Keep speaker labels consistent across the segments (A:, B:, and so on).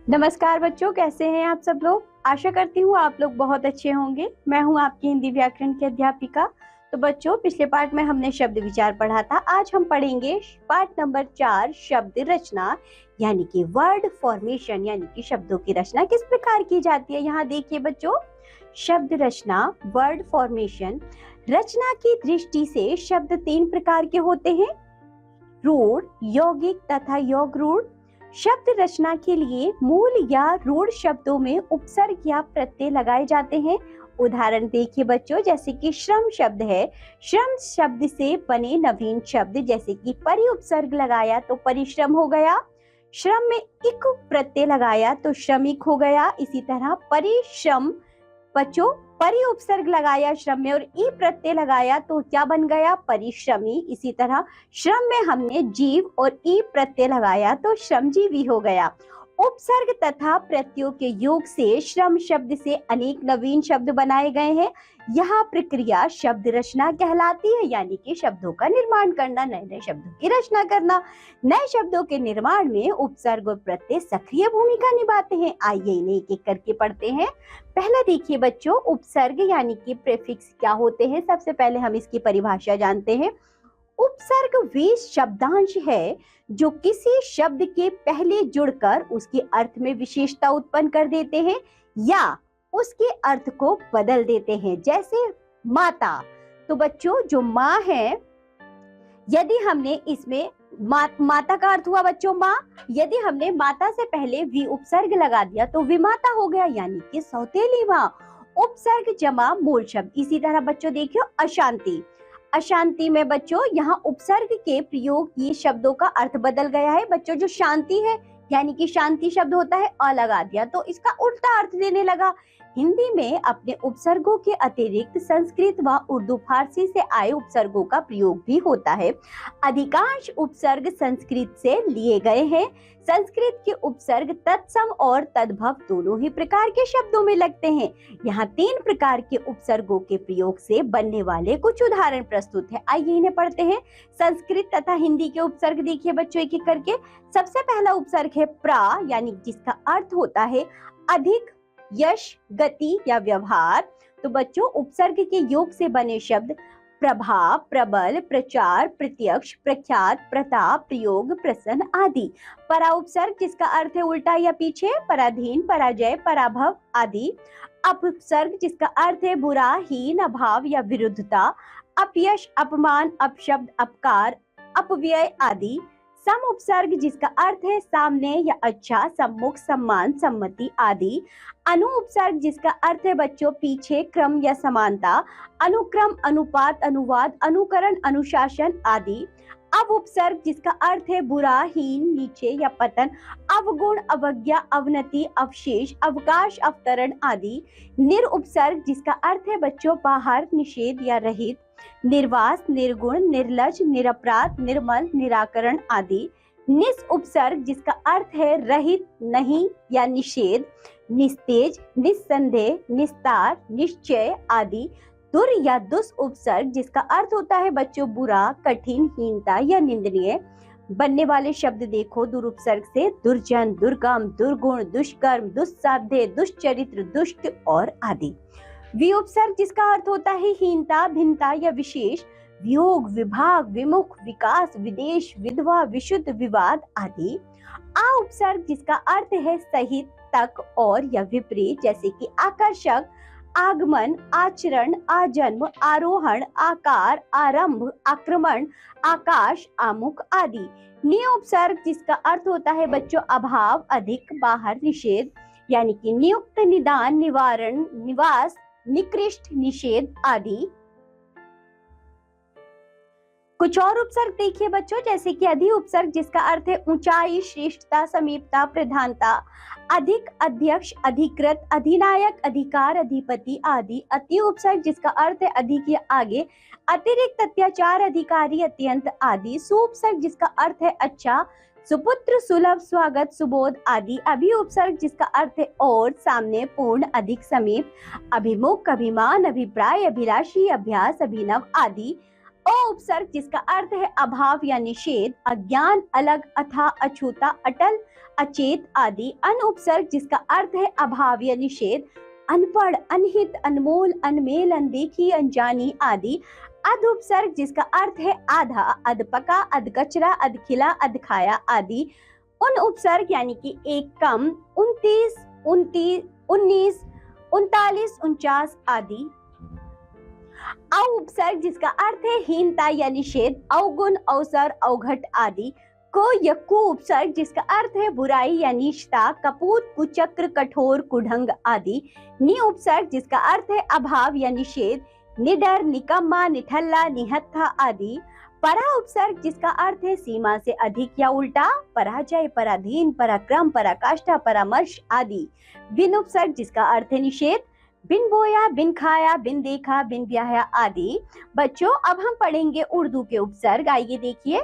A: नमस्कार बच्चों, कैसे हैं आप सब लोग। आशा करती हूँ आप लोग बहुत अच्छे होंगे। मैं हूँ आपकी हिंदी व्याकरण की अध्यापिका। तो बच्चों, पिछले पाठ में हमने शब्द विचार पढ़ा था। आज हम पढ़ेंगे पाठ नंबर 4 शब्द रचना यानी कि वर्ड फॉर्मेशन, यानी कि शब्दों की रचना किस प्रकार की जाती है। यहाँ देखिए बच्चों, शब्द रचना वर्ड फॉर्मेशन। रचना की दृष्टि से शब्द 3 प्रकार के होते हैं, रूढ़, यौगिक तथा योग रूढ़। शब्द रचना के लिए मूल या रूढ़ शब्दों में उपसर्ग या प्रत्यय लगाए जाते हैं। उदाहरण देखिए बच्चों, जैसे कि श्रम शब्द है। श्रम शब्द से बने नवीन शब्द जैसे कि परि उपसर्ग लगाया तो परिश्रम हो गया। श्रम में इक प्रत्यय लगाया तो श्रमिक हो गया। इसी तरह परिश्रम बच्चों, परि उपसर्ग लगाया श्रम में और ई प्रत्यय लगाया तो क्या बन गया, परिश्रमी। इसी तरह श्रम में हमने जीव और ई प्रत्यय लगाया तो श्रमजीवी हो गया। उपसर्ग तथा प्रत्ययों के योग से श्रम शब्द से अनेक नवीन शब्द बनाए गए हैं। यह प्रक्रिया शब्द रचना कहलाती है, यानी कि शब्दों का निर्माण करना, नए नए शब्दों की रचना करना। नए शब्दों के निर्माण में उपसर्ग और प्रत्यय सक्रिय भूमिका निभाते हैं। आइए इन्हें एक एक करके पढ़ते हैं। पहला देखिए बच्चों, उपसर्ग यानी कि प्रीफिक्स क्या होते हैं। सबसे पहले हम इसकी परिभाषा जानते हैं। उपसर्ग वे शब्दांश है जो किसी शब्द के पहले जुड़कर उसके अर्थ में विशेषता उत्पन्न कर देते हैं या उसके अर्थ को बदल देते हैं। जैसे माता, तो बच्चों जो माँ है, यदि हमने इसमें माता का अर्थ हुआ बच्चों माँ। यदि हमने माता से पहले वी उपसर्ग लगा दिया तो विमाता हो गया, यानी कि सौतेली माँ। उपसर्ग जमा मूल शब्द। इसी तरह बच्चों देखियो अशांति। अशांति में बच्चों यहाँ उपसर्ग के प्रयोग ये शब्दों का अर्थ बदल गया है। बच्चों जो शांति है, यानी कि शांति शब्द होता है, अ लगा दिया तो इसका उल्टा अर्थ देने लगा। हिंदी में अपने उपसर्गों के अतिरिक्त संस्कृत व उर्दू फारसी से आए उपसर्गों का प्रयोग भी होता है। अधिकांश उपसर्ग संस्कृत से लिए गए हैं। संस्कृत के उपसर्ग तत्सम और तद्भव दोनों ही प्रकार के शब्दों में लगते हैं। यहाँ 3 प्रकार के उपसर्गों के प्रयोग से बनने वाले कुछ उदाहरण प्रस्तुत है। आइए इन्हें पढ़ते हैं। संस्कृत तथा हिंदी के उपसर्ग देखिए बच्चों एक एक करके। सबसे पहला उपसर्ग है प्रा, यानी जिसका अर्थ होता है अधिक, यश, गति या व्यवहार। तो बच्चों उपसर्ग के योग से बने शब्द प्रभाव, प्रबल, प्रचार, प्रत्यक्ष, प्रख्यात, प्रताप, प्रयोग, प्रसन्न आदि। परा उपसर्ग जिसका अर्थ है उल्टा या पीछे, पराधीन, पराजय, पराभव आदि। अपसर्ग जिसका अर्थ है बुरा, हीन, अभाव या विरुद्धता। अपयश, अपमान, अपशब्द, अपकार, अपव्यय आदि। सम उपसर्ग जिसका अर्थ है सामने या अच्छा, सम्मुख, सम्मान, सम्मति आदि। अनु उपसर्ग जिसका अर्थ है बच्चों पीछे, क्रम या समानता। अनुक्रम, अनुपात, अनुवाद, अनुकरण, अनुशासन आदि। अव उपसर्ग जिसका अर्थ है बुरा, हीन, नीचे या पतन। अवगुण, अवज्ञा, अवनति, अवशेष, अवकाश, अवतरण आदि। निर उपसर्ग जिसका अर्थ है बच्चों बाहर, निषेध या रहित। निर्वास, निर्गुण, निर्लज, निरपराध, निर्मल, निराकरण आदि। निस उपसर्ग जिसका अर्थ है रहित, नहीं या निषेध। निस्तेज, निस्संदेह, निस्तार, निश्चय आदि। दुर या दुस उपसर्ग जिसका अर्थ होता है बच्चों बुरा, कठिन, हीनता या निंदनीय। बनने वाले शब्द देखो दुर उपसर्ग से दुर्जन, दुर्गम, दुर्गुण, दुष्कर्म, दुस्साध्य, दुष्चरित्र, दुष्ट और आदि। वि उपसर्ग जिसका अर्थ होता है हीनता, भिन्नता या विशेष। वियोग, विभाग, विमुख, विकास, विदेश, विधवा, विशुद्ध, विवाद आदि। आ उपसर्ग जिसका अर्थ है सहित, तक और या विपरीत, जैसे कि आकर्षक, आगमन, आचरण, आजन्म, आरोहण, आकार, आरंभ, आक्रमण, आकाश, आमुख आदि। नि उपसर्ग जिसका अर्थ होता है बच्चों अभाव, अधिक, बाहर, निषेध, यानी कि नियुक्त, निदान, निवारण, निवास, निकृष्ट, निषेध आदि। कुछ और उपसर्ग देखिए बच्चों, जैसे कि अधि उपसर्ग जिसका अर्थ है ऊंचाई, श्रेष्ठता, समीपता, प्रधानता। अधिक, अध्यक्ष, अधिकृत, अधिनायक, अधिकार, अधिपति आदि। अति उपसर्ग जिसका अर्थ है अधिक या आगे, अतिरिक्त, अत्याचार, अधिकारी, अत्यंत आदि। सु उपसर्ग जिसका अर्थ है अच्छा, सुपुत्र, सुलभ, स्वागत, सुबोध आदि। अभि उपसर्ग जिसका अर्थ है और, सामने, पूर्ण, अधिक, समीप। अभिमुख, अभिमान, अभिप्राय, अभिलाषी, अभ्यास, अभिनव आदि। अ उपसर्ग जिसका अर्थ है अभाव या निषेध, अज्ञान, अलग, अथा, अछूता, अटल, अचेत आदि। अन उपसर्ग जिसका अर्थ है अभाव या निषेध, अनपढ़, अनहित, अनमोल, अनमेल, अनदेखी, अनजानी आदि। अध उपसर्ग जिसका अर्थ है आधा, अधपका, अधकचरा, अधखिला, अधखाया आदि। उन उपसर्ग यानी कि एक कम, 29, 19, 39, 49 आदि। औ उपसर्ग जिसका अर्थ है हीनता या निषेध, अवगुण, अवसर, अवघट आदि। को या कु उपसर्ग जिसका अर्थ है बुराई या नीचता, कपूत, कुचक्र, कठोर, कुढंग आदि। नि उपसर्ग जिसका अर्थ है अभाव या निषेध, निडर, निकम्मा, निठल्ला, निहत्था आदि। परा उपसर्ग जिसका अर्थ है सीमा से अधिक या उल्टा, पराजय, पराधीन, पराक्रम, पराकाष्ठा, परामर्श आदि। बिन उपसर्ग जिसका अर्थ है निषेध, बिन बोया, बिन खाया, बिन देखा, बिन ब्याया आदि। बच्चों अब हम पढ़ेंगे उर्दू के उपसर्ग। आइए देखिए,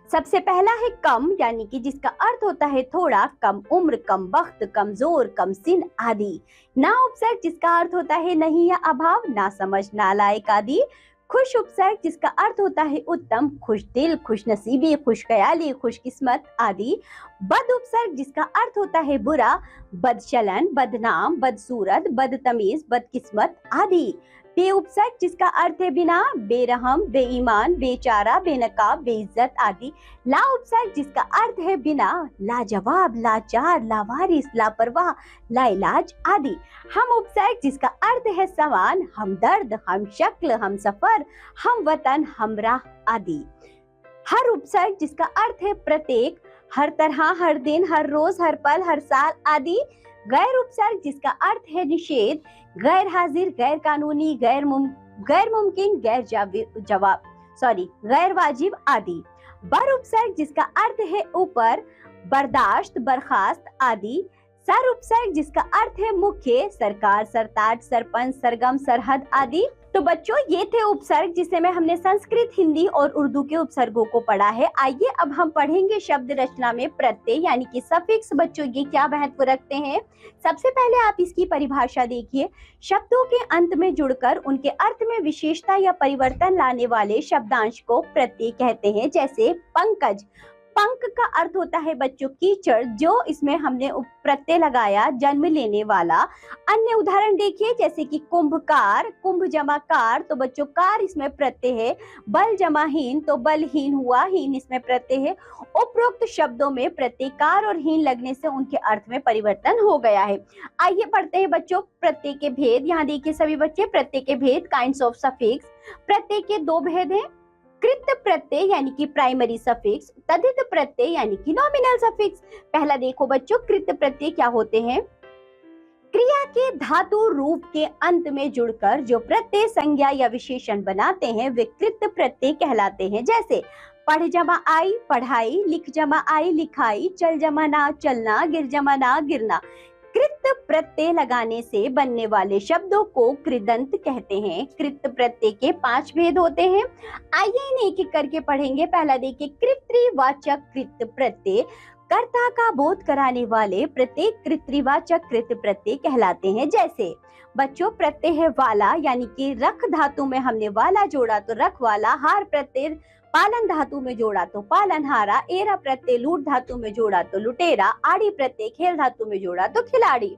A: सबसे पहला है कम, यानी कि जिसका अर्थ होता है थोड़ा, कम उम्र, कम बख्त, कमजोर, कम सिन आदि। ना उपसर्ग जिसका अर्थ होता है नहीं या अभाव, ना समझ, नालायक आदि। खुश उपसर्ग जिसका अर्थ होता है उत्तम, खुश दिल, खुश नसीबी, खुश ख्याली, खुश किस्मत आदि। बद उपसर्ग जिसका अर्थ होता है बुरा, बदचलन, बदनाम, बदसूरत, बदतमीज, बदकिस्मत आदि। बे उपसर्ग जिसका अर्थ है बिना, बेरहम, बेईमान, बेचारा, बेनकाब, बेइज्जत आदि। ला उपसर्ग जिसका अर्थ है बिना, लाजवाब, लाचार, लावारिस, लापरवाह, लाइलाज आदि। हम उपसर्ग जिसका अर्थ है समान, हमदर्द, हम शक्ल, हम सफर, हम वतन, हमराह आदि। हर उपसर्ग जिसका अर्थ है प्रत्येक, हर तरह, हर दिन, हर रोज, हर पल, हर साल आदि। गैर उपसर्ग जिसका अर्थ है निषेध, गैर हाजिर, गैर कानूनी, गैर मुमकिन, गैर वाजिब आदि। बर उपसर्ग जिसका अर्थ है ऊपर, बर्दाश्त, बर्खास्त आदि। सर उपसर्ग जिसका अर्थ है मुख्य, सरकार, सरताज, सरपंच, सरगम, सरहद आदि। तो बच्चों ये थे उपसर्ग जिसमें हमने संस्कृत, हिंदी और उर्दू के उपसर्गों को पढ़ा है। आइए अब हम पढ़ेंगे शब्द रचना में प्रत्यय यानी कि सफिक्स। बच्चों ये क्या महत्व रखते हैं? सबसे पहले आप इसकी परिभाषा देखिए। शब्दों के अंत में जुड़कर उनके अर्थ में विशेषता या परिवर्तन लाने वाले शब्दांश को प्रत्यय कहते हैं। जैसे पंकज, पंक का अर्थ होता है बच्चों कीचड़, जो इसमें हमने प्रत्यय लगाया, जन्म लेने वाला। अन्य उदाहरण देखिए जैसे कि कुंभकार, कुंभ जमा कार, तो बच्चों कार इसमें प्रत्यय है। बल जमा हीन, तो बलहीन हुआ, हीन इसमें प्रत्यय है। उपरोक्त शब्दों में प्रत्यय कार और हीन लगने से उनके अर्थ में परिवर्तन हो गया है। आइए पढ़ते हैं बच्चों प्रत्यय के भेद। यहाँ देखिए सभी बच्चे, प्रत्यय के भेद, काइंड्स ऑफ सफिक्स। प्रत्यय के दो भेद हैं, कृत प्रत्यय यानी कि प्राइमरी सफिक्स, तद्धित प्रत्यय यानी कि नॉमिनल सफिक्स। पहला देखो बच्चों, कृत प्रत्यय क्या होते हैं? क्रिया के धातु रूप के अंत में जुड़कर जो प्रत्यय संज्ञा या विशेषण बनाते हैं वे कृत प्रत्यय कहलाते हैं। जैसे पढ़ जमा आई, पढ़ाई, लिख जमा आई, लिखाई, चल जमा ना, चलना, गिर जमा ना, गिरना। कृत प्रत्यय लगाने से बनने वाले शब्दों को कृदंत कहते हैं। कृत प्रत्यय के 5 भेद होते हैं। आइए इन्हें एक एक करके पढ़ेंगे। पहला देखिए, कृत्रिवाचक कृत प्रत्यय, कर्ता का बोध कराने वाले प्रत्येक कृत्रिवाचक कृत प्रत्यय कहलाते हैं। जैसे बच्चों प्रत्यय है वाला, यानी कि रख धातु में हमने वाला जोड़ा तो रख वाला, हार प्रत्यय पालन धातु में जोड़ा तो पालनहारा, एरा प्रत्यय लूट धातु में जोड़ा तो लुटेरा, आड़ी प्रत्यय खेल धातु में जोड़ा तो खिलाड़ी।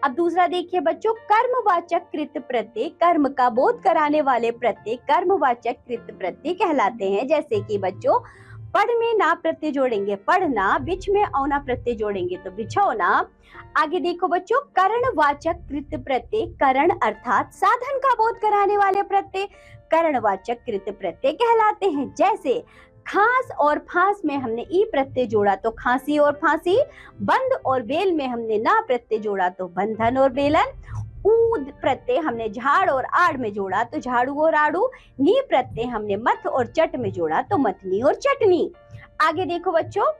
A: अब दूसरा देखिए बच्चों, कर्मवाचक कृत प्रत्यय, कर्म का बोध कराने वाले प्रत्यय कर्मवाचक कृत प्रत्यय कहलाते हैं। जैसे कि बच्चों पढ़ में ना प्रत्यय जोड़ेंगे पढ़ना, बिछ में औना प्रत्यय जोड़ेंगे तो बिछौना। आगे देखो बच्चों, करणवाचक कृत प्रत्यय, करण अर्थात साधन का बोध कराने वाले प्रत्यय करणवाचक कृत प्रत्यय कहलाते हैं। जैसे खास और फांस में हमने ई प्रत्यय जोड़ा तो खांसी और फांसी, बंद और बेल में हमने ना प्रत्यय जोड़ा तो बंधन और बेलन, ऊद प्रत्यय हमने झाड़ और आड़ में जोड़ा तो झाड़ू और आड़ू, नी प्रत्यय हमने मथ और चट में जोड़ा तो मथनी और चटनी। आगे देखो बच्चों,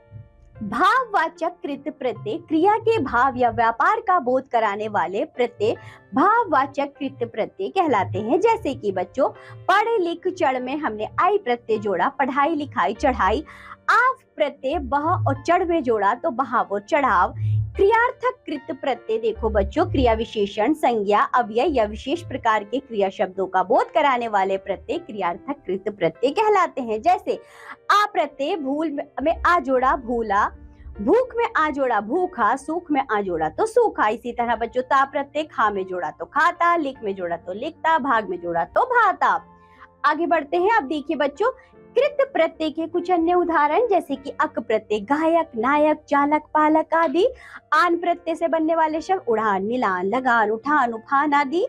A: भाववाचक कृत प्रत्यय, क्रिया के भाव या व्यापार का बोध कराने वाले प्रत्यय भाववाचक कृत प्रत्यय कहलाते हैं। जैसे कि बच्चों पढ़ लिख चढ़ में हमने आई प्रत्यय जोड़ा, पढ़ाई लिखाई चढ़ाई, आव प्रत्यय बह और चढ़ में जोड़ा तो बहाव और चढ़ाव। क्रियार्थक कृत प्रत्यय देखो बच्चों, क्रिया विशेषण, संज्ञा, अव्यय या विशेष प्रकार के क्रिया शब्दों का बोध कराने वाले प्रत्यय क्रियार्थक कृत प्रत्यय कहलाते हैं। जैसे आ प्रत्यय भूल में आ जोड़ा भूला, भूख में आ जोड़ा भूखा, सूख में आ जोड़ा तो सूखा। इसी तरह बच्चों ता प्रत्यय खा में जोड़ा तो खाता, लिख में जोड़ा तो लिखता, भाग में जोड़ा तो भाता। आगे बढ़ते हैं। अब देखिए बच्चों, कृत प्रत्यय के कुछ अन्य उदाहरण जैसे कि अक प्रत्यय गायक, नायक, चालक, पालक आदि। आन प्रत्यय से बनने वाले शब्द उड़ान, मिलान, लगान, उठान, उफान आदि।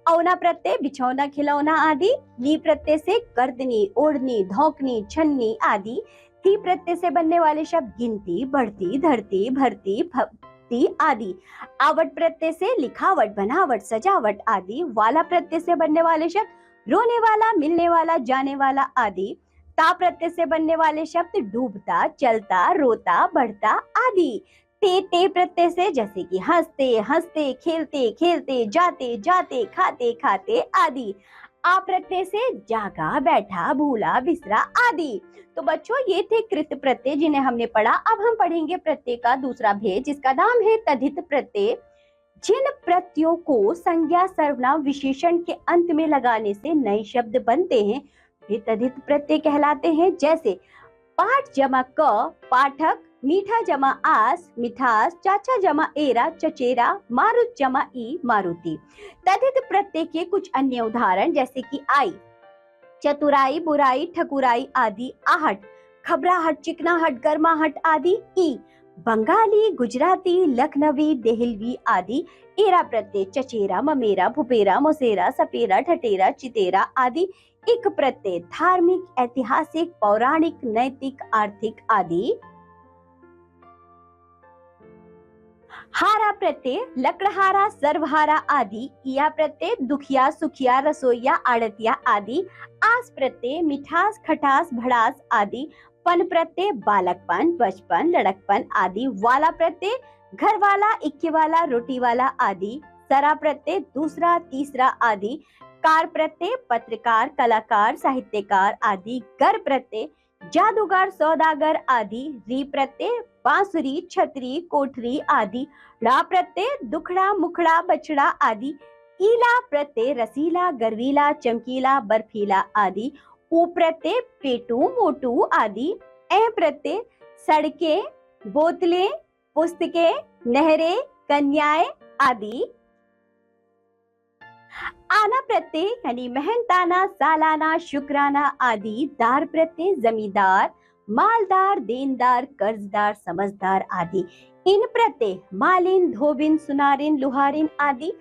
A: औना प्रत्यय बिछौना, खिलौना आदि। ली प्रत्यय से गर्दनी, ओढ़नी, धौकनी, छन्नी आदि। ती प्रत्यय से बनने वाले शब्द गिनती, बढ़ती, धरती, भरती, भक्ति आदि। आवट प्रत्यय से लिखावट, बनावट, सजावट आदि। वाला प्रत्यय से बनने वाले शब्द रोने वाला, मिलने वाला, जाने वाला आदि। ता प्रत्यय से बनने वाले शब्द डूबता, चलता, रोता, बढ़ता आदि। ते प्रत्यय से जैसे कि हंसते, हंसते, खेलते, खेलते, जाते, जाते, खाते, खाते आदि। आ प्रत्यय से जागा, बैठा, भूला, बिसरा आदि। तो बच्चों ये थे कृत प्रत्यय जिन्हें हमने पढ़ा। अब हम पढ़ेंगे प्रत्यय का दूसरा भेद जिसका नाम है तद्धित प्रत्यय। जिन प्रत्ययों को संज्ञा, सर्वनाम, विशेषण के अंत में लगाने से नए शब्द बनते हैं वे तद्धित प्रत्यय कहलाते हैं। जैसे पाठ जमा क पाठक, मीठा जमा आस मिठास, चाचा जमा एरा चचेरा, मारुत जमा ई मारुति। तद्धित प्रत्यय के कुछ अन्य उदाहरण जैसे कि आई चतुराई, बुराई, ठकुराई आदि। आहट खबराहट, चिकनाहट, गर्माहट आदि। ई बंगाली, गुजराती, लखनवी, देहलवी आदि। एरा प्रत्यय चचेरा, ममेरा, भुपेरा, मोसेरा, सपेरा, ठटेरा, चितेरा आदि। इक प्रत्यय धार्मिक, ऐतिहासिक, पौराणिक, नैतिक, आर्थिक आदि। हारा प्रत्यय लकड़हारा, सर्वहारा आदि। इया प्रत्यय दुखिया, सुखिया, रसोईया, आड़तिया आदि। आस प्रत्यय मिठास, खटास, भड़ास आदि। पन प्रत्यय बालकपन, बचपन, लड़कपन आदि। वाला प्रत्यय घर वाला, इक्के वाला, रोटी वाला आदि। सरा प्रत्यय दूसरा, तीसरा आदि। कार प्रत्यय पत्रकार, कलाकार, साहित्यकार आदि। गर प्रत्यय जादूगर, सौदागर आदि। री प्रत्यय बांसुरी, छतरी, कोठरी आदि। ला प्रत्यय दुखड़ा, मुखड़ा, बछड़ा आदि। ईला प्रत्यय रसीला, गर्वीला, चमकीला, बर्फीला आदि। ऊ प्रत्यय पेटू, मोटू आदि। ए प्रत्यय सड़कें, बोतलें, पुस्तकें, नहरें, कन्याएं आदि। आना प्रत्यय यानी मेहनताना, सालाना, शुक्राना आदि। दार प्रत्यय जमींदार, मालदार, देनदार, कर्जदार, समझदार आदि। इन प्रत्यय मालिन, धोबिन, सुनारिन, लुहारिन आदि।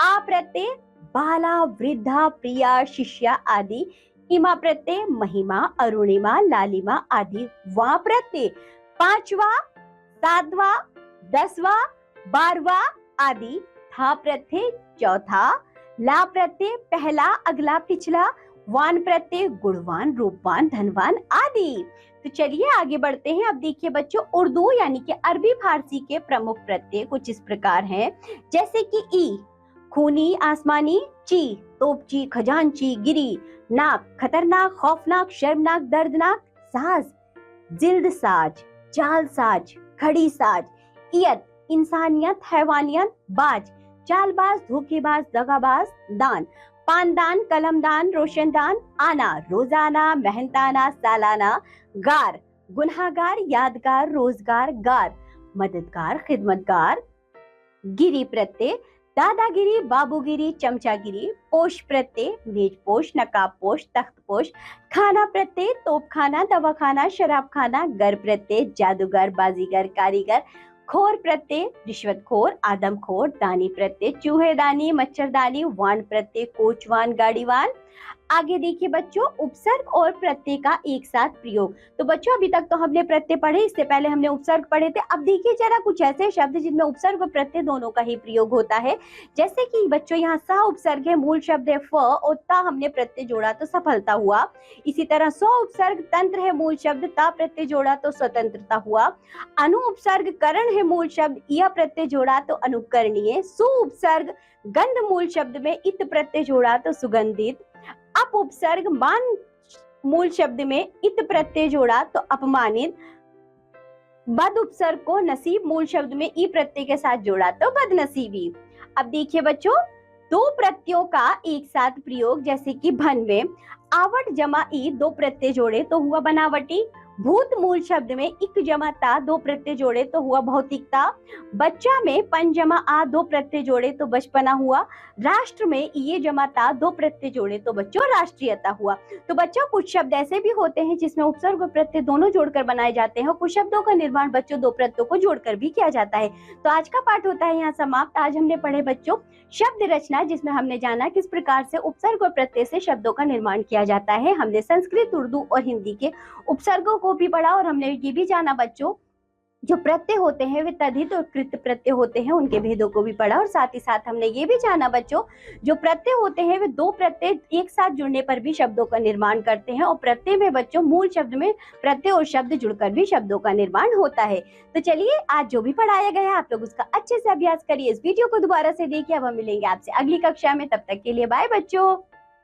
A: आ प्रत्यय बाला, वृद्धा, प्रिया, शिष्या आदि। इमा प्रत्यय महिमा, अरुणिमा, लालिमा आदि। वा प्रत्यय पांचवा, सातवां, 10वां, 12वां आदि। था प्रत्यय चौथा। ला प्रत्यय पहला, अगला, पिछला। वान प्रत्यय गुणवान, रूपवान, धनवान आदि। तो चलिए आगे बढ़ते हैं। अब देखिए बच्चों, उर्दू यानी कि अरबी फारसी के प्रमुख प्रत्यय कुछ इस प्रकार हैं जैसे कि ई खूनी, आसमानी। ची तोपची, खजांची, गिरी। नाक खतरनाक, खौफनाक, शर्मनाक, दर्दनाक। साज जिल्द साज, जाल साज, खड़ी साज। इयत इंसानियत, हैवानियत। बाज चालबाज, धोखेबाज, दगाबाज। दान पानदान, कलमदान, रोशनदान। आना रोजाना, मेहनताना, सालाना। गार गुनहगार, यादगार, रोजगार। गार मददगार, खिदमतगार। गिरी प्रत्यय दादागिरी, बाबूगिरी, चमचागिरी। पोष प्रत्यय मेजपोश, नकाबपोश, तख्तपोश। खाना प्रत्यय तोपखाना, दवाखाना, शराबखाना। गर प्रत्यय जादूगर, बाजीगर, कारीगर। खोर प्रत्यय रिश्वतखोर, आदमखोर। दानी प्रत्यय चूहेदानी, मच्छरदानी। वान प्रत्यय कोचवान, गाड़ीवान। आगे देखिए बच्चों, उपसर्ग और प्रत्यय का एक साथ प्रयोग। तो बच्चों अभी तक तो हमने प्रत्यय पढ़े, इससे पहले हमने उपसर्ग पढ़े थे। अब देखिए जरा कुछ ऐसे शब्द जिनमें उपसर्ग और प्रत्यय दोनों का ही प्रयोग होता है। जैसे कि बच्चों यहाँ सा उपसर्ग है, मूल शब्द है फ, और ता हमने प्रत्यय जोड़ा तो सफलता हुआ। इसी तरह स्व उपसर्ग तंत्र है, मूल शब्द, ता प्रत्यय जोड़ा तो स्वतंत्रता हुआ। अनु उपसर्ग करण है, मूल शब्द, यह प्रत्यय जोड़ा तो अनुकरणीय। सु उपसर्ग गंध, मूल शब्द में, इत प्रत्यय जोड़ा तो सुगंधित। अप उपसर्ग मान, मूल शब्द में, इत प्रत्यय जोड़ा तो अपमानित। बद उपसर्ग को नसीब, मूल शब्द में, ई प्रत्यय के साथ जोड़ा तो बदनसीबी। अब देखिए बच्चों, दो प्रत्ययों का एक साथ प्रयोग जैसे कि भन में आवट जमा ई, दो प्रत्यय जोड़े तो हुआ बनावटी। भूत मूल शब्द में इक जमा ता दो प्रत्यय जोड़े तो हुआ भौतिकता। बच्चा में पन जमा आ दो प्रत्यय जोड़े तो बचपना हुआ। राष्ट्र में ये जमा ता दो प्रत्यय जोड़े तो बच्चों राष्ट्रीयता हुआ। तो बच्चों कुछ शब्द ऐसे भी होते हैं जिसमें उपसर्ग और प्रत्यय दोनों जोड़कर बनाए जाते हैं। कुछ शब्दों का निर्माण बच्चों दो प्रत्ययों को जोड़कर भी किया जाता है। तो आज का पाठ होता है यहाँ समाप्त। आज हमने पढ़े बच्चों शब्द रचना, जिसमें हमने जाना किस प्रकार से उपसर्ग और प्रत्यय से शब्दों का निर्माण किया जाता है। हमने संस्कृत, उर्दू और हिंदी के उपसर्गों को भी पढ़ा और हमने ये भी जाना बच्चों जो प्रत्यय होते हैं वे तद्धित और कृत प्रत्यय होते हैं, उनके भेदों को भी पढ़ा। और साथ ही साथ हमने ये भी जाना बच्चों जो प्रत्यय होते हैं वे दो प्रत्यय एक साथ जुड़ने पर भी शब्दों का निर्माण करते हैं। और प्रत्यय में बच्चों मूल शब्द में प्रत्यय और शब्द जुड़कर भी शब्दों का निर्माण होता है। तो चलिए आज जो भी पढ़ाया गया है आप लोग उसका अच्छे से अभ्यास करिए। इस वीडियो को दोबारा से देखिए। अब हम मिलेंगे आपसे अगली कक्षा में, तब तक के लिए बाय बच्चों।